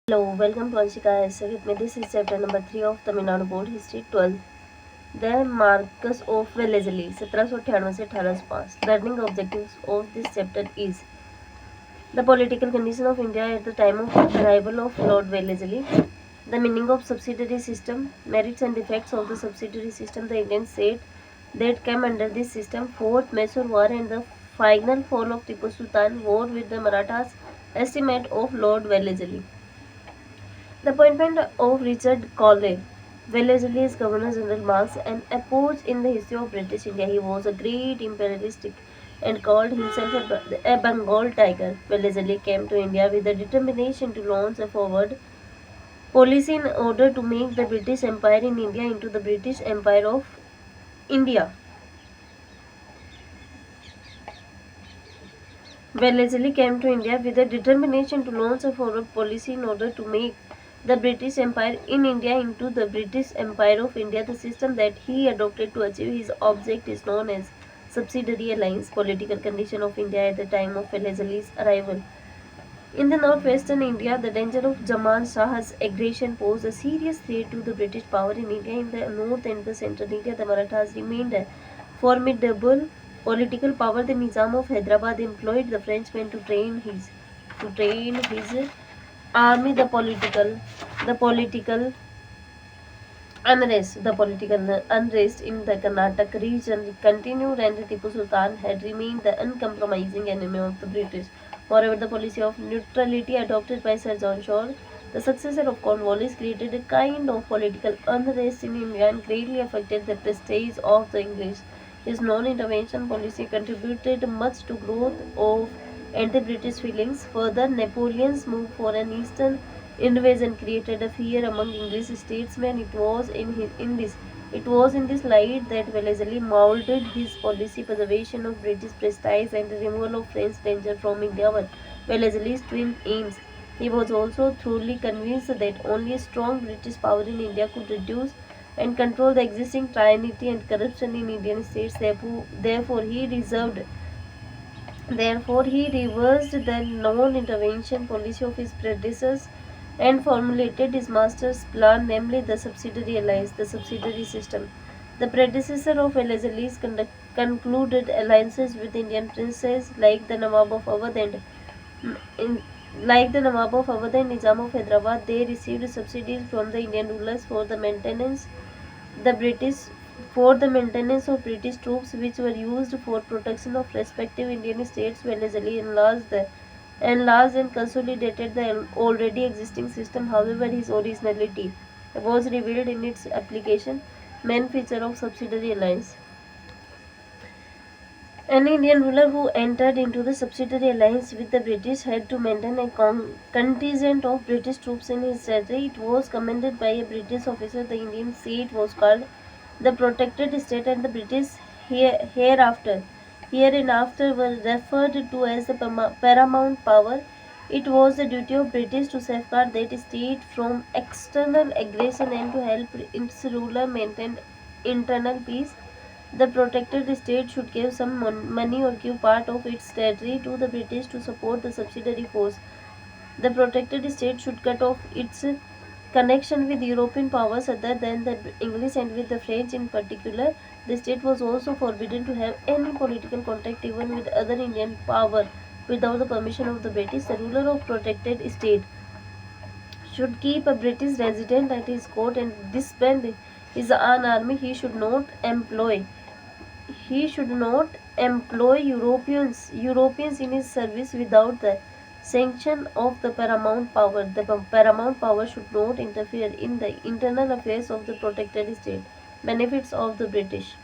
Hello, welcome to Anshika Essay with me. This is chapter number 3 of Tamil Nadu Board History 12. The Marcus of Wellesley 1798 से 1805. The learning objectives of this chapter is the political condition of India at the time of the arrival of Lord Wellesley, the meaning of subsidiary system, merits and defects of the subsidiary system, the Indian state that came under this system, fourth Mysore War and the final fall of Tipu Sultan, war with the Marathas, estimate of Lord Wellesley. The appointment of Richard Cole, Wellesley's Governor-General, marks an epoch in the history of British India. He was a great imperialist and called himself a Bengal tiger. Wellesley came to India with the determination to launch a forward policy in order to make the British Empire in India into the British Empire of India. Wellesley came to India with a determination to launch a forward policy in order to make the British Empire in India into the British Empire of India. The system that he adopted to achieve his object is known as subsidiary alliance. Political condition of India at the time of Wellesley's arrival. In the northwestern India, the danger of Zaman Shah's aggression posed a serious threat to the British power in India. In the north and the central India, the Marathas remained a formidable political power. The Nizam of Hyderabad employed the Frenchmen to train his army. The political unrest in the Karnataka region continued, and Tipu Sultan had remained the uncompromising enemy of the British. Moreover, the policy of neutrality adopted by Sir John Shore, the successor of Cornwallis, created a kind of political unrest in India and greatly affected the prestige of the English. His non-intervention policy contributed much to growth of anti-British feelings. Further, Napoleon's move for an eastern invasion created a fear among English statesmen. It was in this light that Wellesley molded his policy. Preservation of British prestige and the removal of French danger from India were Wellesley's twin aims. He was also thoroughly convinced that only a strong British power in India could reduce and control the existing tyranny and corruption in Indian states. Therefore, he reversed the non-intervention policy of his predecessors and formulated his master's plan, namely the subsidiary alliance, the subsidiary system. The predecessor of Wellesley concluded alliances with Indian princes like the Nawab of Awadh and in, Nizam of Hyderabad. They received subsidies from the Indian rulers the British for the maintenance of British troops, which were used for protection of respective Indian states. Wellesley enlarged and consolidated the already existing system. However, his originality was revealed in its application. Main feature of subsidiary alliance. Any Indian ruler who entered into the subsidiary alliance with the British had to maintain a contingent of British troops in his territory. It was commanded by a British officer. The Indian seat was called the protected state, and the British hereinafter were referred to as the paramount power. It was the duty of British to safeguard that state from external aggression and to help its ruler maintain internal peace. The protected state should give some money or give part of its territory to the British to support the subsidiary force. The protected state should cut off its connection with European powers other than the English and with the French in particular. The state was also forbidden to have any political contact even with other Indian power without the permission of the British. The ruler of protected state should keep a British resident at his court and disband his own army. He should not employ Europeans in his service without the sanction of the paramount power. The paramount power should not interfere in the internal affairs of the protected state. Benefits of the British.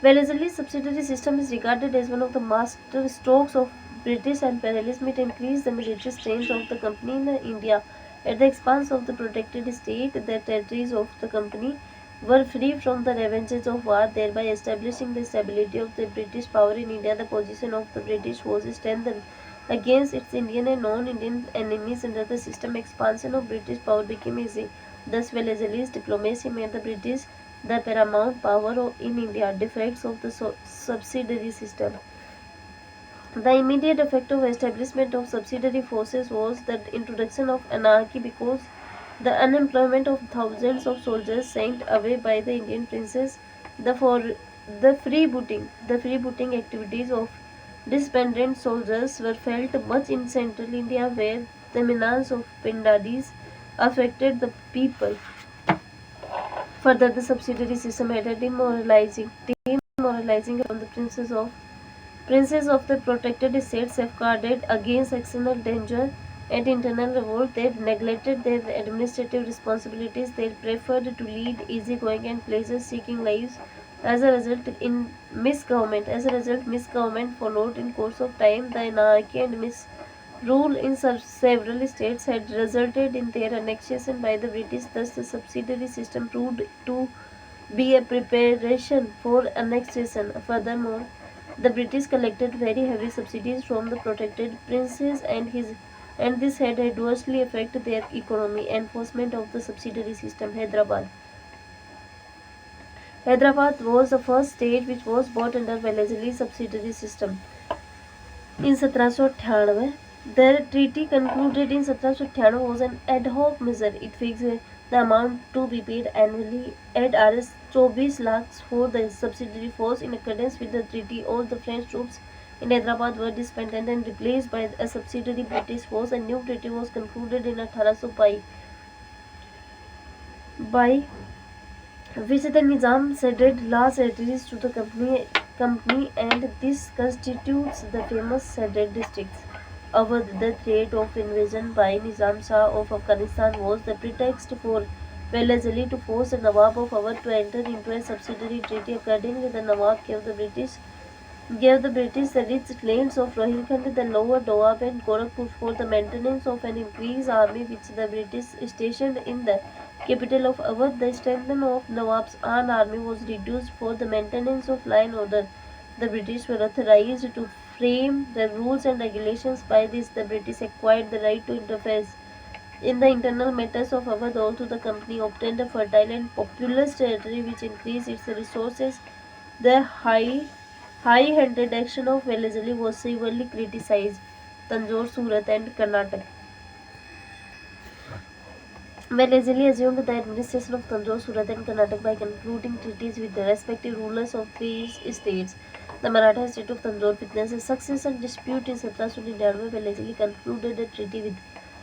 Wellesley's subsidiary system is regarded as one of the master strokes of British imperialism. It increased the military strength of the company in India. At the expense of the protected state, the territories of the company were free from the ravages of war, thereby establishing the stability of the British power in India. The position of the British was strengthened against its Indian and non-Indian enemies. Under the system, expansion of British power became easy. Thus, Wellesley's diplomacy made the British the paramount power in India. Defects of the subsidiary system. The immediate effect of establishment of subsidiary forces was the introduction of anarchy because the unemployment of thousands of soldiers sent away by the Indian princes, the for the freebooting activities of disbanded soldiers were felt much in central India where the menace of Pindadis affected the people. Further, the subsidiary system had a demoralizing on the princes of the protected states safeguarded against external danger and internal revolt. They neglected their administrative responsibilities. They preferred to lead easygoing and pleasure-seeking lives. Misgovernment followed in course of time. The anarchy and misrule in several states had resulted in their annexation by the British. Thus, the subsidiary system proved to be a preparation for annexation. Furthermore, the British collected very heavy subsidies from the protected princes and this had adversely affected their economy. Enforcement of the subsidiary system. Hyderabad was the first state which was bought under Wellesley subsidiary system. In 1798, the treaty concluded in 1798 was an ad hoc measure. It fixed the amount to be paid annually at Rs 24 lakhs for the subsidiary force. In accordance with the treaty, all the French troops in Hyderabad were disbanded and replaced by a subsidiary British force. A new treaty was concluded in 1800 by which the Nizam ceded large territories to the company and this constitutes the famous ceded districts. Awadh, the threat of invasion by Nizam Shah of Afghanistan was the pretext for Wellesley to force the Nawab of Awadh to enter into a subsidiary treaty. Accordingly, the Nawab gave the British the rich lands of Rohilkhand, the lower Doab and Gorakhpur for the maintenance of an increased army which the British stationed in the capital of Awadh. The strength of Nawab's own army was reduced for the maintenance of law and order. The British were authorized to frame the rules and regulations. By this, the British acquired the right to interfere in the internal matters of Awadh. Also, the company obtained a fertile and populous territory which increased its resources. The high-handed action of Wellesley was severely criticized. Tanjore, Surat and Karnataka. Wellesley assumed the administration of Tanjore, Surat and Karnataka by concluding treaties with the respective rulers of three states. The Maratha state of Tanjore witnessed a succession dispute in 1799. Wellesley concluded a treaty with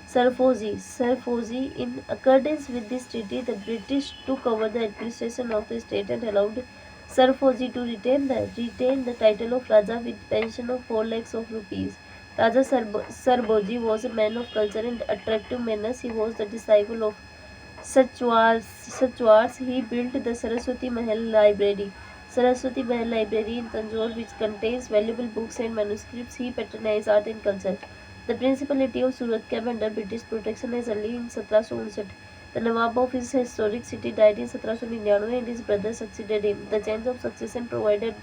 Sir Fozzie. In accordance with this treaty, the British took over the administration of the state and allowed Sir Fozzie to retain the title of Raja with pension of 4 lakhs of rupees. Raja Sarboji was a man of culture and attractive manners. He was the disciple of Sachwars. He built the Saraswati Mahal Library. Saraswati Mahal Library in Tanjore, which contains valuable books and manuscripts. He patronized art and culture. The Principality of Surat came under British protection as early in 1759. The Nawab of his historic city died in 1799 and his brother succeeded him. The change of succession provided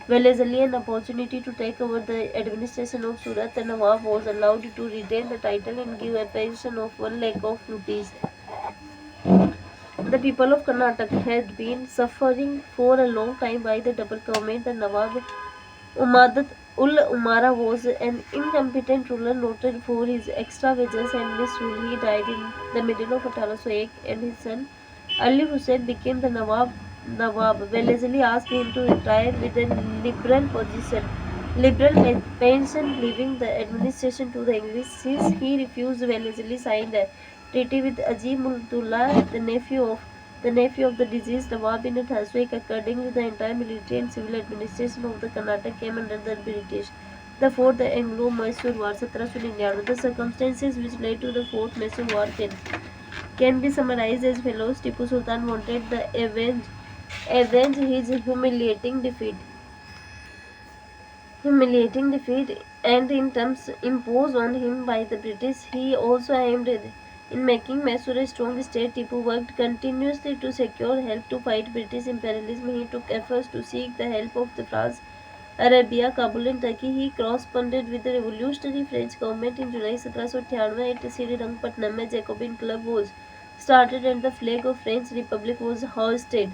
Wellesley an opportunity to take over the administration of Surat. The Nawab was allowed to retain the title and give a pension of 1 lakh of rupees. The people of Karnataka had been suffering for a long time by the double government. The Nawab Umadat ul Umara was an incompetent ruler noted for his extravagance and misrule. He died in the middle of 1808 and his son Ali Hussain became the Nawab. Wellesley asked him to retire with a liberal pension, leaving the administration to the English. Since he refused, Wellesley signed a treaty with Azimullah, the nephew of the deceased Nawab in Tharswick. Accordingly, the entire military and civil administration of the Karnataka came under the British. The Fourth Anglo-Mysore War, 1799. The circumstances which led to the Fourth Mysore War can be summarized as follows. Tipu Sultan wanted to avenge his humiliating defeat and in terms imposed on him by the British. He also aimed in making Mysore a strong state. Tipu worked continuously to secure help to fight British imperialism. He took efforts to seek the help of the France, Arabia, Kabul and Turkey. He corresponded with the revolutionary French government. In July 1798 at Srirangpatnam, a Jacobin club was started and the flag of French Republic was hoisted.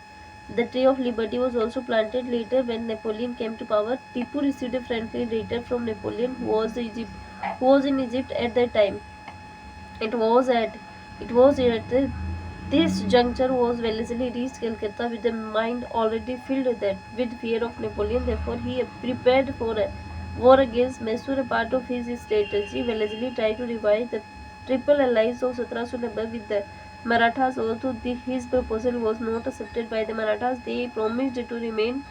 The Tree of Liberty was also planted later when Napoleon came to power. Tipu received a friendly letter from Napoleon, who was in Egypt at that time. It was at this juncture was Wellesley reached Calcutta with a mind already filled with fear of Napoleon. Therefore, he prepared for a war against Mysore. A part of his strategy, Wellesley tried to revive the triple alliance of 1790 with the Marathas. Although his proposal was not accepted by the Marathas, they promised to remain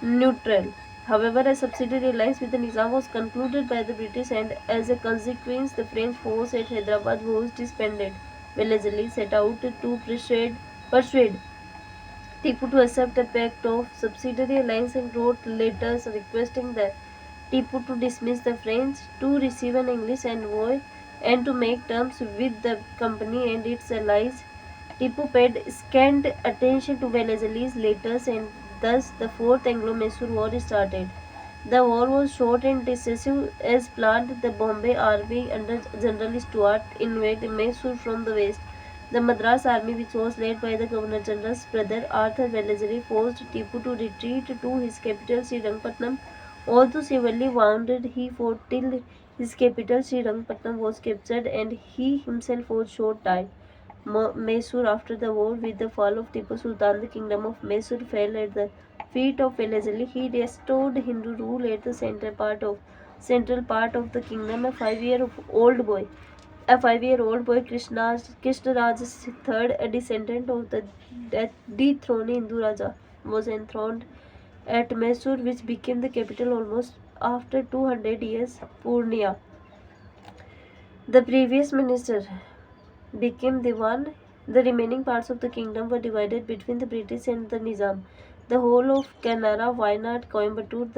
neutral. However, a subsidiary alliance with the Nizam was concluded by the British, and as a consequence, the French force at Hyderabad was disbanded. Wellesley set out to persuade Tipu to accept a pact of subsidiary alliance and wrote letters requesting the Tipu to dismiss the French, to receive an English envoy, and to make terms with the company and its allies. Tipu paid scant attention to Wellesley's letters, and thus the Fourth Anglo-Mysore War started. The war was short and decisive as planned. The Bombay army under General Stuart invaded Mysore from the west. The Madras army, which was led by the Governor General's brother Arthur Wellesley, forced Tipu to retreat to his capital Srirangpatnam. Although severely wounded, he fought till his capital Srirangpatnam was captured, and he himself was shot died. Mysore after the war. With the fall of Tipu Sultan, the kingdom of Mysore fell at the feet of Wellesley. He restored Hindu rule at the central part of the kingdom. A 5-year-old boy, Krishnaraj III, a descendant of the dethroned Hindu Raja, was enthroned at Mysore, which became the capital almost after 200 years. Purnia, the previous minister, became Diwan. The remaining parts of the kingdom were divided between the British and the Nizam. The whole of Kanara, Wayanad, Coimbatore,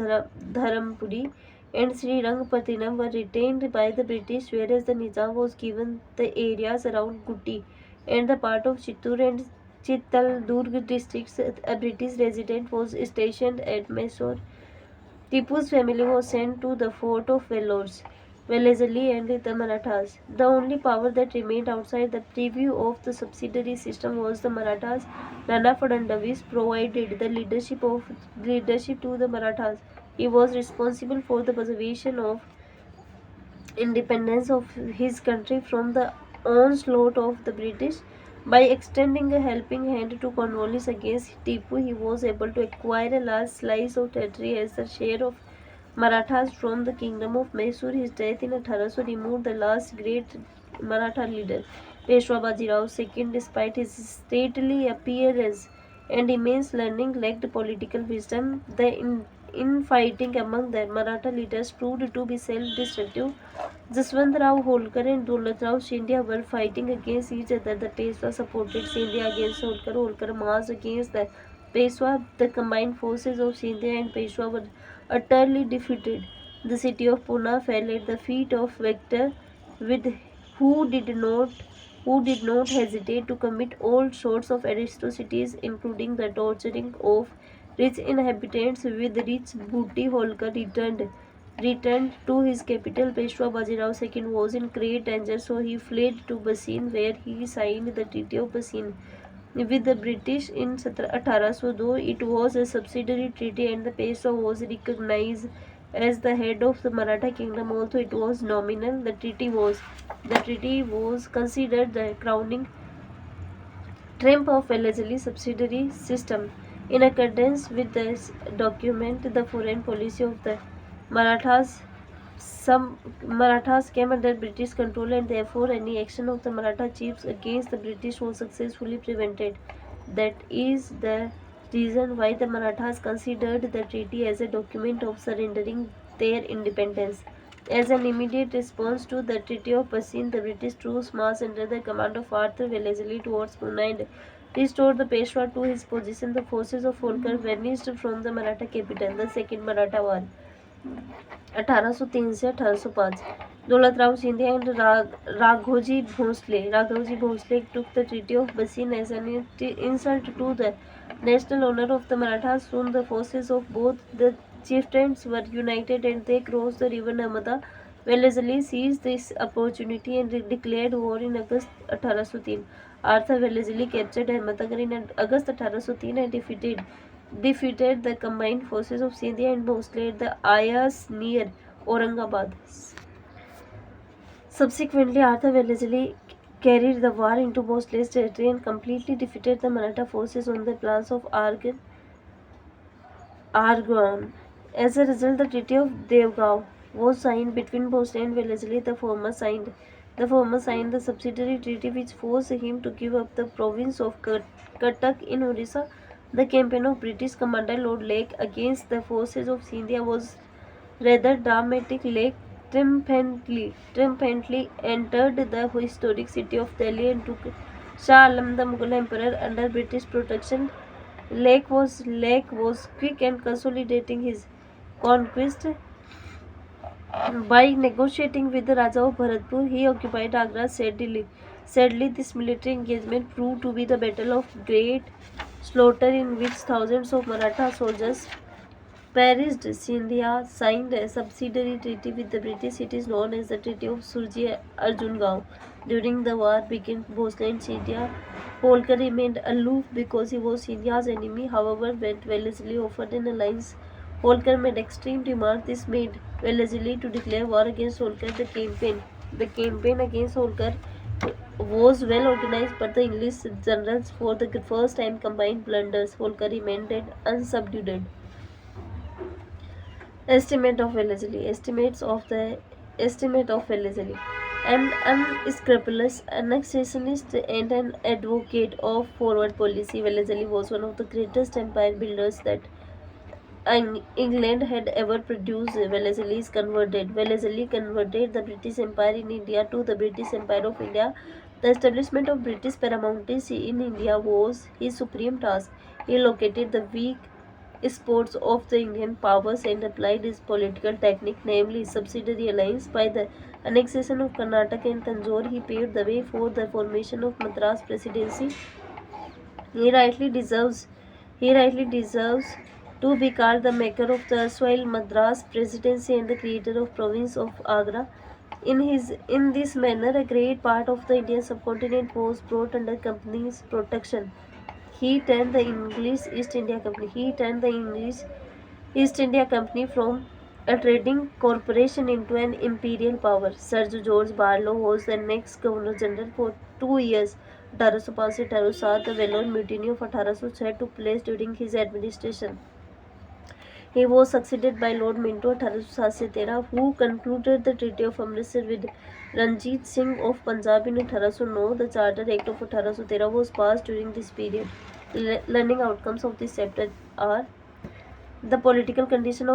Dharampuri, and Srirangpattinam were retained by the British, whereas the Nizam was given the areas around Gutti and the part of Chittoor and Chitaldurg districts. A British resident was stationed at Mysore. Tipu's family was sent to the fort of Wellesley and the Marathas. The only power that remained outside the preview of the subsidiary system was the Marathas. Nana Fadnavis provided the leadership to the Marathas. He was responsible for the preservation of independence of his country from the onslaught of the British. By extending a helping hand to Cornwallis against Tipu, he was able to acquire a large slice of territory as the share of Marathas from the kingdom of Mysore. His death in 1800 removed the last great Maratha leader, Peshwa Bajirao II. Despite his stately appearance and immense learning, lacked political wisdom. The infighting among the Maratha leaders proved to be self-destructive. Jaswantrao Holkar and Dolatrao Scindia were fighting against each other. The Peshwa supported Scindia against Holkar. Holkar marched against the Peshwa. The combined forces of Scindia and Peshwa were utterly defeated. The city of Pune fell at the feet of Victor, with who did not who did not hesitate to commit all sorts of atrocities, including the torturing of rich inhabitants with rich booty. Holkar returned to his capital. Peshwa Bajirao II was in great danger, so he fled to Bassein, where he signed the Treaty of Bassein with the British in 1800. Though it was a subsidiary treaty and the Peshwa was recognized as the head of the Maratha kingdom, although it was nominal, the treaty was considered the crowning triumph of Wellesley's subsidiary system. In accordance with this document, the foreign policy of the Marathas some Marathas came under British control, and therefore any action of the Maratha chiefs against the British was successfully prevented. That is the reason why the Marathas considered the treaty as a document of surrendering their independence. As an immediate response to the Treaty of Bassein, the British troops marched under the command of Arthur Wellesley towards Pune and restored the Peshwa to his position. The forces of Holkar vanished from the Maratha capital. The Second Maratha War, 1803 से 1805. Dolatrao Shinde and Raghoji Bhosle took the Treaty of Bassein as an insult to the national honor of the Marathas. Soon the forces of both the chieftains were united and they crossed the river Narmada Wellesley seized this opportunity and declared war in August 1803. Arthur Wellesley captured Ahmednagar in August 1803 and defeated the combined forces of Scindia and Bhosle at the Ayas near Aurangabad. Subsequently, Arthur Wellesley carried the war into Bhosle's territory and completely defeated the Maratha forces on the plains of Argonne. As a result, the Treaty of Devgaon was signed between Bhosle and Wellesley. The former signed the subsidiary treaty which forced him to give up the province of Cuttack in Orissa. The campaign of British commander Lord Lake against the forces of Scindia was rather dramatic. Lake triumphantly entered the historic city of Delhi and took Shah Alam, the Mughal emperor, under British protection. Lake was quick in consolidating his conquest by negotiating with the Raja of Bharatpur. He occupied Agra steadily. Sadly, this military engagement proved to be the Battle of Great Slaughter, in which thousands of Maratha soldiers perished. Scindia signed a subsidiary treaty with the British. It is known as the Treaty of Surji Arjungaon. During the war between Bhosle and Scindia, Holkar remained aloof because he was Scindia's enemy. However, when Wellesley offered an alliance, Holkar made extreme demands. This made Wellesley to declare war against Holkar. The campaign against Holkar was well organized, but the English generals, for the first time, combined blunders. Holkar remained unsubdued. Estimate of Wellesley. An unscrupulous annexationist and an advocate of forward policy, Wellesley was one of the greatest empire builders that England had ever produced. Wellesley converted the British Empire in India to the British Empire of India. The establishment of British paramountcy in India was his supreme task. He located the weak spots of the Indian powers and applied his political technique, namely subsidiary alliance. By the annexation of Karnataka and Tanjore, he paved the way for the formation of Madras Presidency. He rightly deserves he rightly deserves to be called the maker of the erstwhile Madras Presidency and the creator of province of Agra. In this manner, a great part of the Indian subcontinent was brought under company's protection. He turned the English East India Company. From a trading corporation into an imperial power. Sir George Barlow was the next Governor General for 2 years. 1805 से 1807, the well-known mutiny of 1806 took place during his administration. He was succeeded by Lord Minto 1807 से 13, who concluded the Treaty of Amritsar with Ranjit Singh of Punjab in 1809. The Charter Act of 1813 was passed during this period. Learning outcomes of this chapter are: the political condition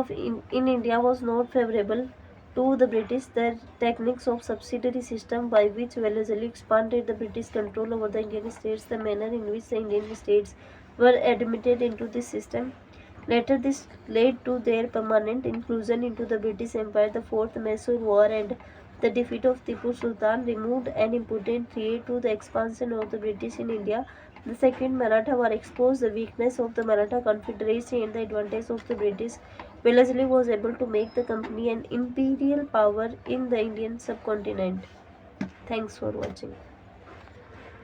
in India was not favorable to the British. The techniques of subsidiary system by which Wellesley expanded the British control over the Indian states, the manner in which the Indian states were admitted into this system. Later, this led to their permanent inclusion into the British Empire. The Fourth Mysore War and the defeat of Tipu Sultan removed an important threat to the expansion of the British in India. The Second Maratha War exposed the weakness of the Maratha Confederacy and the advantage of the British. Wellesley was able to make the company an imperial power in the Indian subcontinent. Thanks for watching.